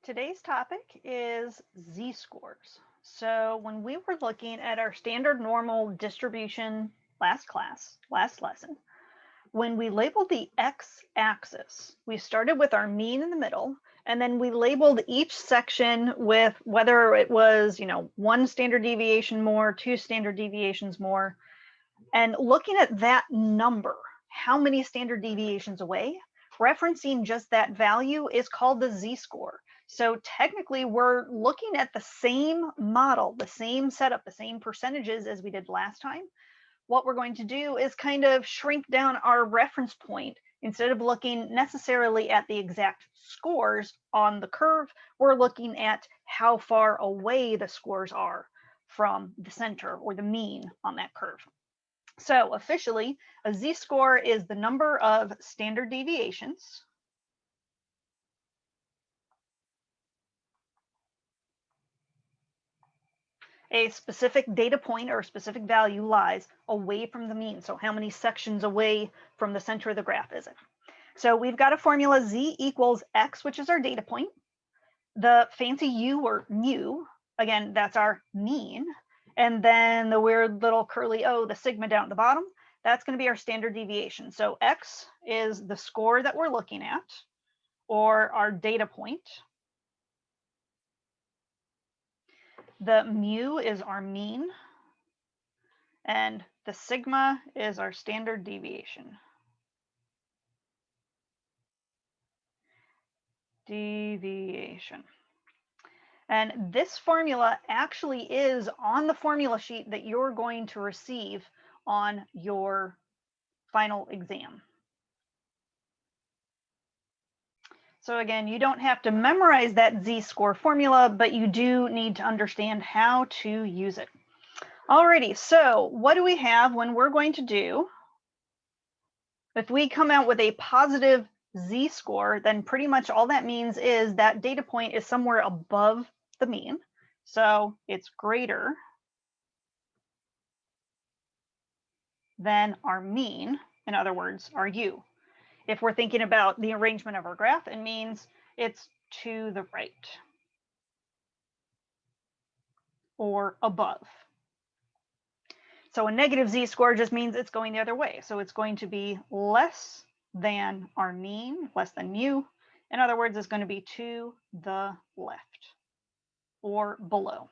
Today's topic is z-scores. So when we were looking at our standard normal distribution last lesson, when we labeled the x-axis, we started with our mean in the middle, and then we labeled each section with whether it was, one standard deviation more, two standard deviations more, and looking at that number, how many standard deviations away, referencing just that value is called the z-score. So technically we're looking at the same model, the same setup, the same percentages as we did last time. What we're going to do is kind of shrink down our reference point. Instead of looking necessarily at the exact scores on the curve, we're looking at how far away the scores are from the center or the mean on that curve. So officially, a z-score is the number of standard deviations a specific data point or a specific value lies away from the mean. So how many sections away from the center of the graph is it? So we've got a formula z equals x, which is our data point. The fancy u or mu, again, that's our mean. And then the weird little curly O, the sigma down at the bottom, that's going to be our standard deviation. So x is the score that we're looking at, or our data point. The mu is our mean, and the sigma is our standard deviation. And this formula actually is on the formula sheet that you're going to receive on your final exam. So again, you don't have to memorize that z-score formula, but you do need to understand how to use it. Alrighty, so what do we have when we're going to do? If we come out with a positive z-score, then pretty much all that means is that data point is somewhere above the mean. So it's greater than our mean, in other words, our u. If we're thinking about the arrangement of our graph, it means it's to the right or above. So a negative z-score just means it's going the other way. So it's going to be less than our mean, less than mu. In other words, it's going to be to the left or below.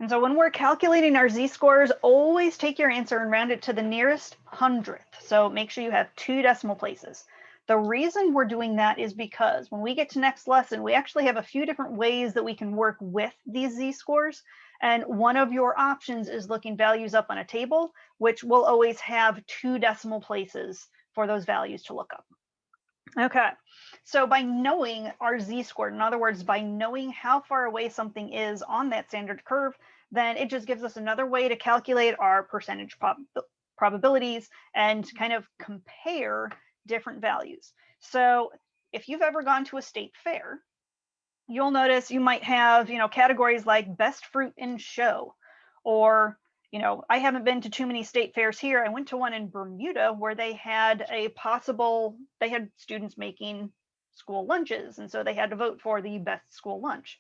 And so when we're calculating our z-scores, always take your answer and round it to the nearest hundredth. So make sure you have 2 decimal places. The reason we're doing that is because when we get to next lesson, we actually have a few different ways that we can work with these z-scores. And one of your options is looking values up on a table, which will always have 2 decimal places for those values to look up. Okay, so by knowing our z-score, in other words, by knowing how far away something is on that standard curve, then it just gives us another way to calculate our percentage probabilities and kind of compare different values. So if you've ever gone to a state fair, you'll notice you might have, categories like best fruit in show, or I haven't been to too many state fairs here. I went to one in Bermuda where they had students making school lunches, and so they had to vote for the best school lunch.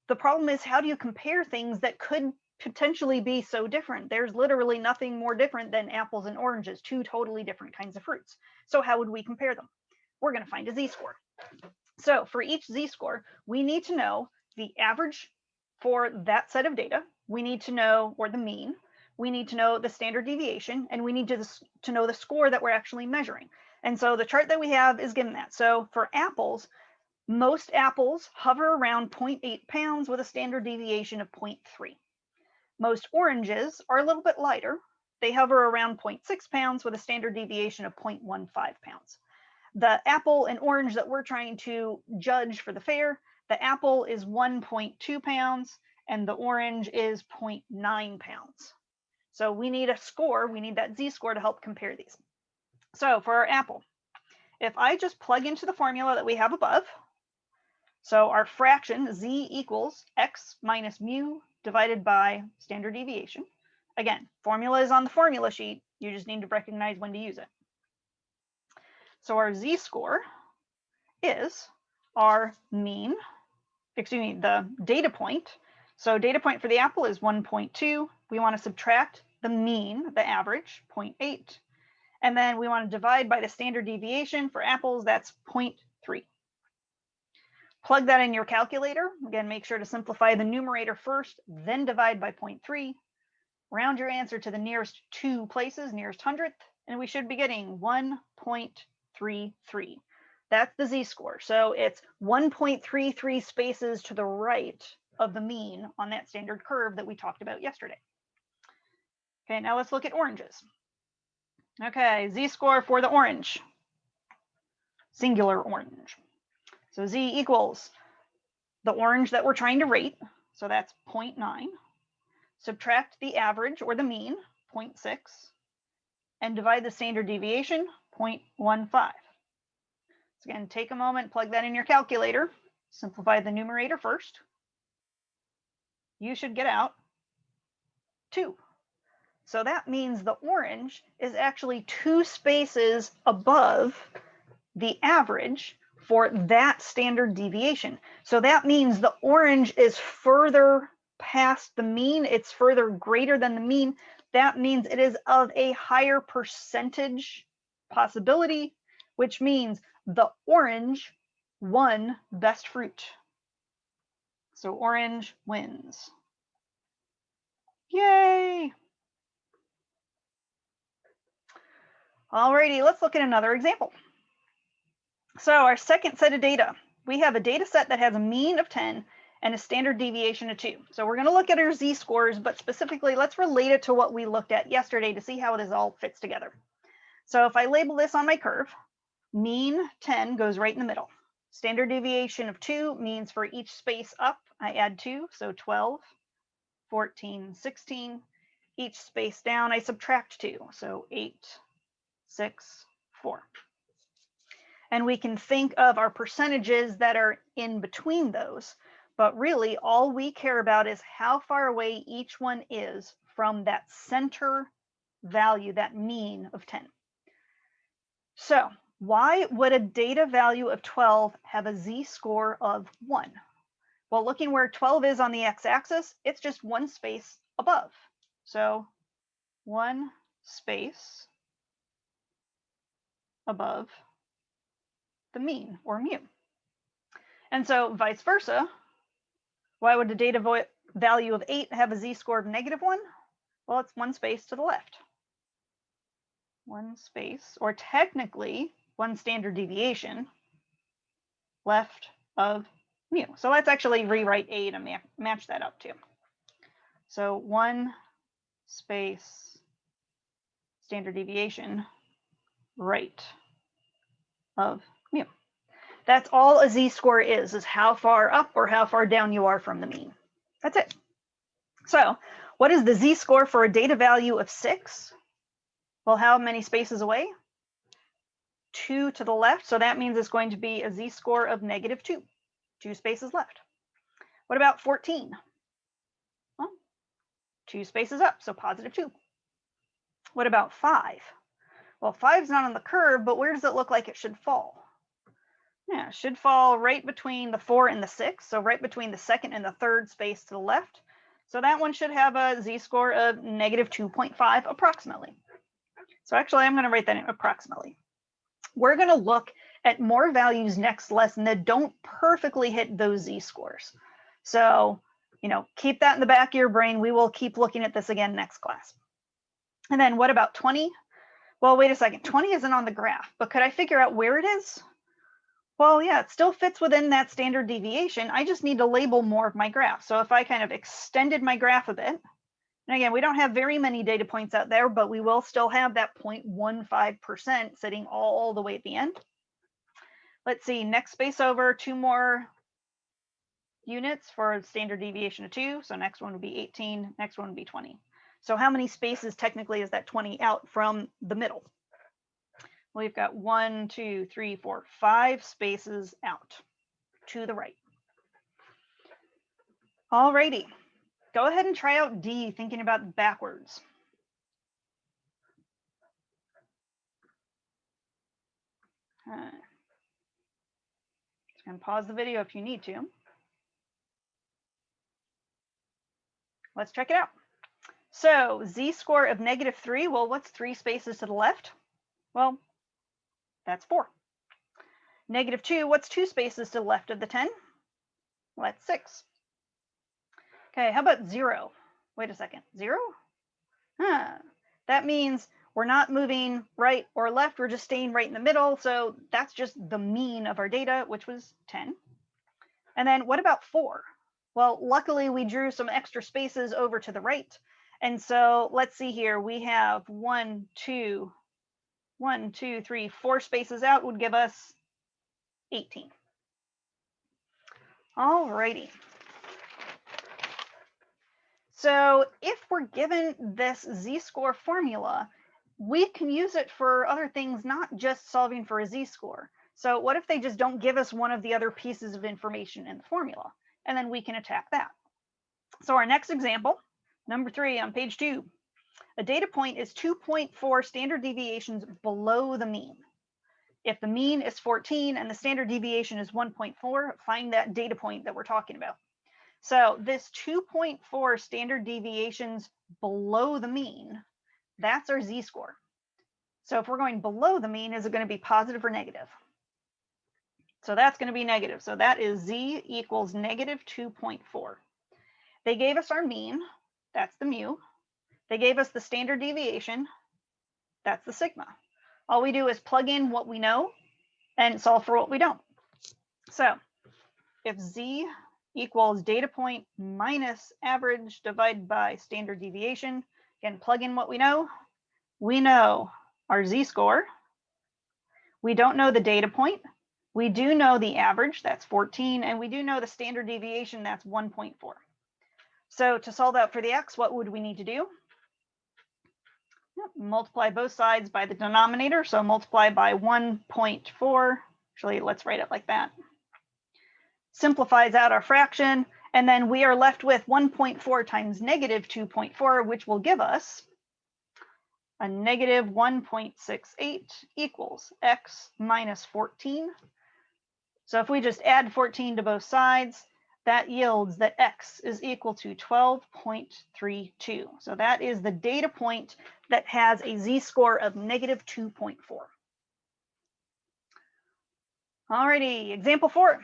The problem is, how do you compare things that could potentially be so different? There's literally nothing more different than apples and oranges, 2 totally different kinds of fruits. So how would we compare them? We're going to find a z-score. So for each z-score, we need to know the average for that set of data. We need to know, or the mean, we need to know the standard deviation, and we need to know the score that we're actually measuring. And so the chart that we have is given that. So for apples, most apples hover around 0.8 pounds with a standard deviation of 0.3. Most oranges are a little bit lighter. They hover around 0.6 pounds with a standard deviation of 0.15 pounds. The apple and orange that we're trying to judge for the fair, the apple is 1.2 pounds and the orange is 0.9 pounds. So we need a score, we need that z-score to help compare these. So for our apple, if I just plug into the formula that we have above, so our fraction z equals x minus mu divided by standard deviation. Again, formula is on the formula sheet. You just need to recognize when to use it. So our z-score is our mean, excuse me, the data point. So data point for the apple is 1.2. We want to subtract the mean, the average, 0.8. And then we want to divide by the standard deviation for apples, that's 0.3. Plug that in your calculator. Again, make sure to simplify the numerator first, then divide by 0.3. Round your answer to the nearest two places, nearest hundredth, and we should be getting 1.33. That's the z-score. So it's 1.33 spaces to the right of the mean on that standard curve that we talked about yesterday. Okay, now let's look at oranges. Okay, z-score for the orange, singular orange. So z equals the orange that we're trying to rate, so that's 0.9. Subtract the average or the mean, 0.6, and divide the standard deviation, 0.15. So again, take a moment, plug that in your calculator, simplify the numerator first. You should get out 2. So that means the orange is actually 2 spaces above the average for that standard deviation. So that means the orange is further past the mean, it's further greater than the mean. That means it is of a higher percentage possibility, which means the orange won best fruit. So orange wins. Yay! Alrighty, let's look at another example. So our second set of data, we have a data set that has a mean of 10 and a standard deviation of 2. So we're going to look at our z-scores, but specifically let's relate it to what we looked at yesterday to see how this all fits together. So if I label this on my curve, mean 10 goes right in the middle. Standard deviation of 2 means for each space up, I add 2, so 12, 14, 16. Each space down, I subtract 2, so 8, 6, 4. And we can think of our percentages that are in between those. But really, all we care about is how far away each one is from that center value, that mean of 10. So why would a data value of 12 have a z-score of 1? Well, looking where 12 is on the x-axis, it's just one space above. So one space above the mean, or mu. And so vice versa, why would the data value of 8 have a z-score of -1? Well, it's one space to the left. One space, or technically one standard deviation left of mu. So let's actually rewrite 8 and match that up too. So one space standard deviation right of mu. That's all a z-score is how far up or how far down you are from the mean. That's it. So what is the z-score for a data value of 6? Well, how many spaces away? 2 to the left. So that means it's going to be a z-score of -2. 2 spaces left. What about 14? Well, 2 spaces up, so +2. What about 5? Well, 5's not on the curve, but where does it look like it should fall? Yeah, it should fall right between the 4 and the 6, so right between the second and the third space to the left. So that one should have a z-score of -2.5 approximately. So actually, I'm going to write that in approximately. We're going to look at more values next lesson that don't perfectly hit those z-scores. So, keep that in the back of your brain. We will keep looking at this again next class. And then what about 20? Well, wait a second. 20 isn't on the graph, but could I figure out where it is? Well, yeah, it still fits within that standard deviation. I just need to label more of my graph. So if I kind of extended my graph a bit, and again, we don't have very many data points out there, but we will still have that 0.15% sitting all the way at the end. Let's see, next space over, 2 more units for a standard deviation of 2. So next one would be 18, next one would be 20. So how many spaces technically is that 20 out from the middle? We've got 1, 2, 3, 4, 5 spaces out to the right. Alrighty, go ahead and try out D, thinking about backwards. Let's And pause the video if you need to. Let's check it out. So z-score of -3, well, what's 3 spaces to the left? Well, that's 4. -2, what's 2 spaces to the left of the 10? Well, that's 6. Okay, how about 0? Wait a second, 0? That means we're not moving right or left, we're just staying right in the middle, so that's just the mean of our data, which was 10. And then what about 4? Well, luckily we drew some extra spaces over to the right. And so let's see here, we have 1, 2, 3, 4 spaces out would give us 18. All righty. So if we're given this z-score formula, we can use it for other things, not just solving for a z-score. So what if they just don't give us one of the other pieces of information in the formula? And then we can attack that. So our next example, number 3 on page 2, a data point is 2.4 standard deviations below the mean. If the mean is 14 and the standard deviation is 1.4, find that data point that we're talking about. So this 2.4 standard deviations below the mean, that's our z-score. So if we're going below the mean, is it going to be positive or negative? So that's going to be negative. So that is z equals -2.4. They gave us our mean, that's the mu. They gave us the standard deviation, that's the sigma. All we do is plug in what we know and solve for what we don't. So if z equals data point minus average divided by standard deviation, again, plug in what we know. We know our z-score. We don't know the data point. We do know the average, that's 14, and we do know the standard deviation, that's 1.4. So to solve out for the x, what would we need to do? Multiply both sides by the denominator, so multiply by 1.4. Actually, let's write it like that. Simplifies out our fraction, and then we are left with 1.4 times -2.4, which will give us a -1.68 equals x minus 14. So if we just add 14 to both sides, that yields that x is equal to 12.32. So that is the data point that has a z-score of -2.4. Alrighty, example 4.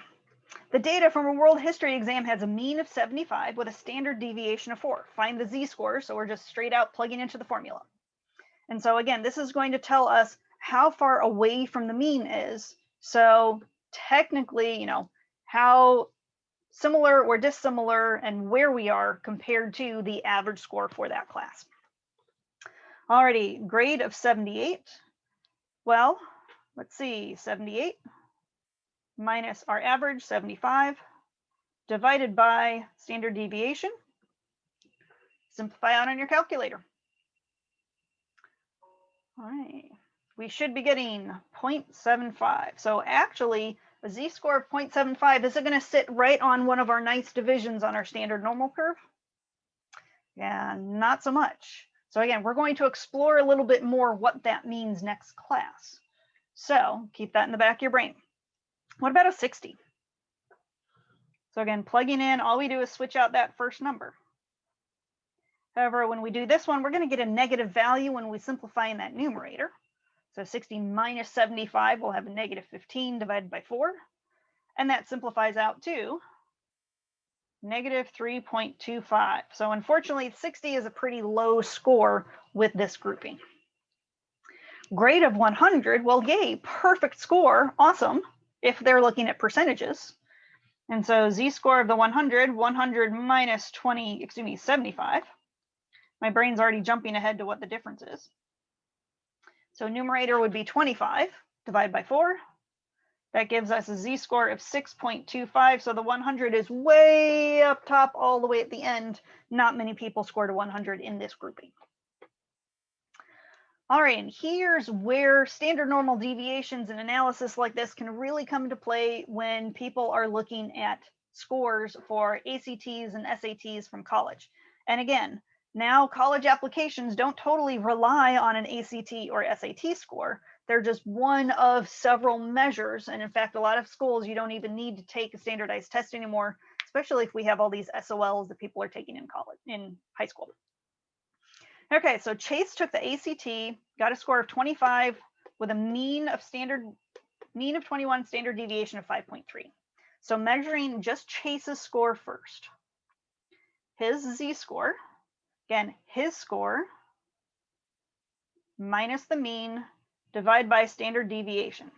The data from a world history exam has a mean of 75 with a standard deviation of 4. Find the z-score, so we're just straight out plugging into the formula. And so again, this is going to tell us how far away from the mean is. So technically, you know, how similar or dissimilar and where we are compared to the average score for that class. Alrighty, grade of 78. Well, let's see, 78 minus our average, 75, divided by standard deviation. Simplify out on your calculator. All right, we should be getting 0.75. So actually, a z-score of 0.75, is it going to sit right on one of our nice divisions on our standard normal curve? Yeah, not so much. So again, we're going to explore a little bit more what that means next class. So keep that in the back of your brain. What about a 60? So again, plugging in, all we do is switch out that first number. However, when we do this one, we're going to get a negative value when we simplify in that numerator. So 60 minus 75 will have a -15 divided by 4. And that simplifies out to -3.25. So unfortunately, 60 is a pretty low score with this grouping. Grade of 100, well, yay, perfect score, awesome, if they're looking at percentages. And so z-score of the 100 minus 75. My brain's already jumping ahead to what the difference is. So numerator would be 25 divided by 4. That gives us a z-score of 6.25. So the 100 is way up top all the way at the end. Not many people scored a 100 in this grouping. All right, and here's where standard normal deviations and analysis like this can really come into play when people are looking at scores for ACTs and SATs from college. And again, now college applications don't totally rely on an ACT or SAT score. They're just one of several measures. And in fact, a lot of schools, you don't even need to take a standardized test anymore, especially if we have all these SOLs that people are taking in college, in high school. Okay, so Chase took the ACT, got a score of 25 with a mean of 21, standard deviation of 5.3. So measuring just Chase's score first. His Z-score, again, his score minus the mean, divide by standard deviation.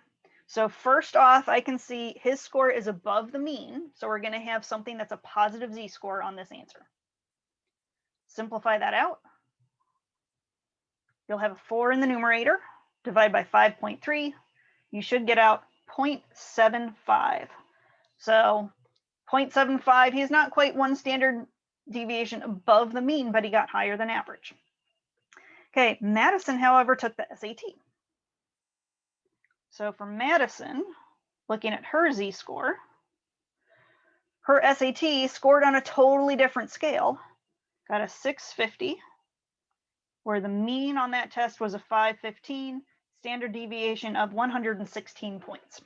So first off, I can see his score is above the mean, so we're going to have something that's a positive Z-score on this answer. Simplify that out. You'll have a 4 in the numerator, divide by 5.3. You should get out 0.75. So 0.75, he's not quite one standard deviation above the mean, but he got higher than average. Okay, Madison, however, took the SAT. So for Madison, looking at her Z-score, her SAT scored on a totally different scale, got a 650, where the mean on that test was a 515, standard deviation of 116 points.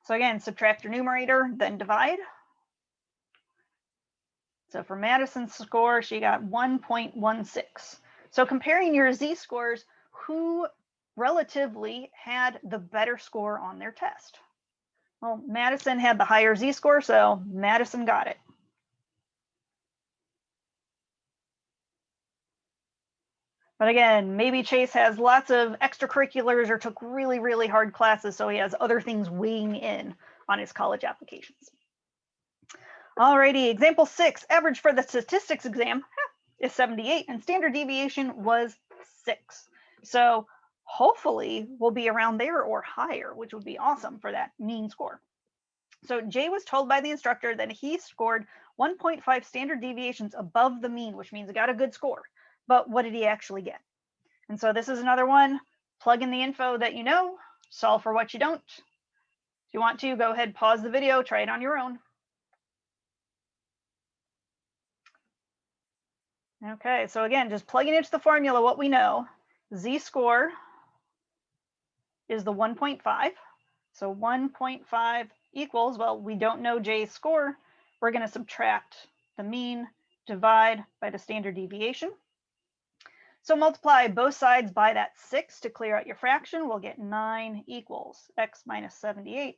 So again, subtract your numerator, then divide. So for Madison's score, she got 1.16. So comparing your Z-scores, who relatively had the better score on their test? Well, Madison had the higher Z-score, so Madison got it. But again, maybe Chase has lots of extracurriculars or took really, really hard classes, so he has other things weighing in on his college applications. Alrighty, example 6, average for the statistics exam is 78 and standard deviation was 6. So hopefully we'll be around there or higher, which would be awesome for that mean score. So Jay was told by the instructor that he scored 1.5 standard deviations above the mean, which means he got a good score. But what did he actually get? And so this is another one. Plug in the info that you know, solve for what you don't. If you want to, go ahead, pause the video, try it on your own. Okay, so again, just plugging into the formula what we know. Z-score is the 1.5. So 1.5 equals, well, we don't know Jay's score. We're going to subtract the mean, divide by the standard deviation. So multiply both sides by that 6 to clear out your fraction. We'll get 9 equals x minus 78.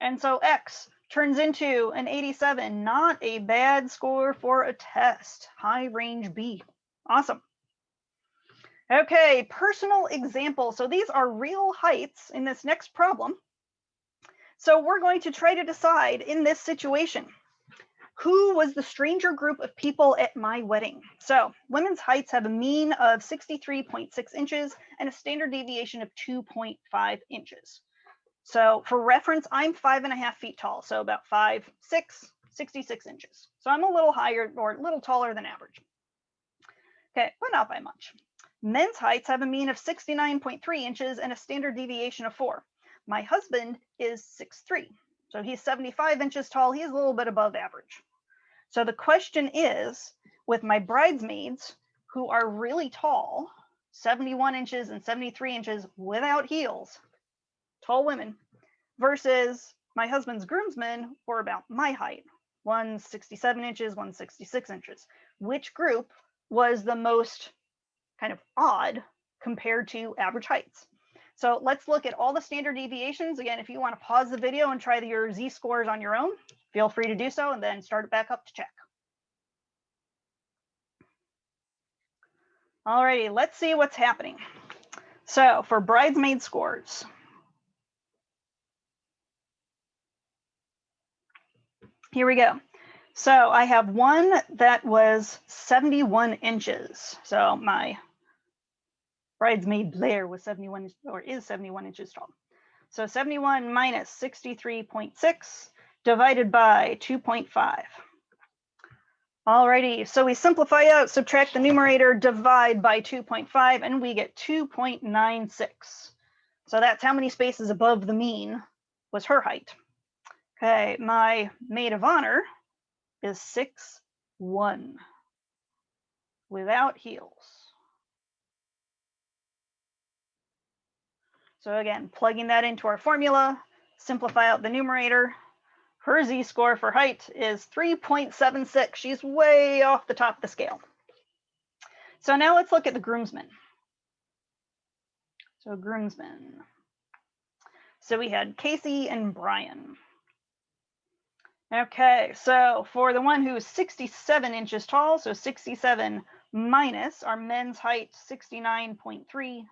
And so x turns into an 87, not a bad score for a test. High range B. Awesome. Okay, personal example. So these are real heights in this next problem. So we're going to try to decide in this situation, who was the stranger group of people at my wedding? So women's heights have a mean of 63.6 inches and a standard deviation of 2.5 inches. So for reference, I'm 5.5 feet tall, so about 5'6", 66 inches. So I'm a little higher or a little taller than average. Okay, but not by much. Men's heights have a mean of 69.3 inches and a standard deviation of 4. My husband is 6'3", so he's 75 inches tall. He's a little bit above average. So the question is, with my bridesmaids who are really tall, 71 inches and 73 inches without heels, tall women, versus my husband's groomsmen who are about my height, 167 inches, 166 inches. Which group was the most kind of odd compared to average heights? So let's look at all the standard deviations. Again, if you want to pause the video and try your Z-scores on your own, feel free to do so and then start it back up to check. Alrighty, let's see what's happening. So for bridesmaid scores, here we go. So I have one that was 71 inches. So my bridesmaid Blair was 71 or is 71 inches tall. So 71 minus 63.6 divided by 2.5. Alrighty, so we simplify out, subtract the numerator, divide by 2.5, and we get 2.96. So that's how many spaces above the mean was her height. Okay, my maid of honor is 6'1", without heels. So again, plugging that into our formula, simplify out the numerator. Her z-score for height is 3.76. She's way off the top of the scale. So now let's look at the groomsmen. So groomsmen. So we had Casey and Brian. Okay, so for the one who's 67 inches tall, so 67 minus our men's height, 69.3,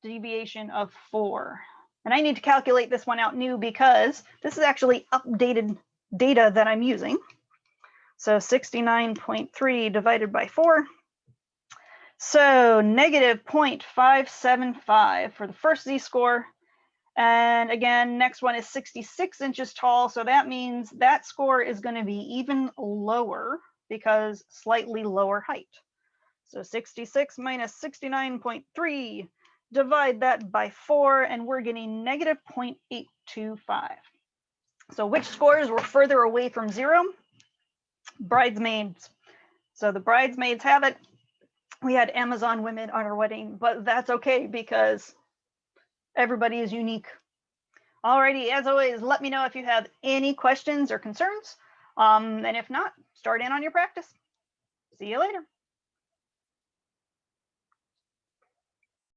deviation of 4. And I need to calculate this one out new because this is actually updated data that I'm using. So 69.3 divided by 4. So negative 0.575 for the first z-score. And again, next one is 66 inches tall. So that means that score is going to be even lower because slightly lower height. So 66 minus 69.3, divide that by 4, and we're getting negative 0.825. So which scores were further away from 0? Bridesmaids. So the bridesmaids have it. We had Amazon women on our wedding, but that's okay because everybody is unique. Alrighty, as always, let me know if you have any questions or concerns. And if not, start in on your practice. See you later.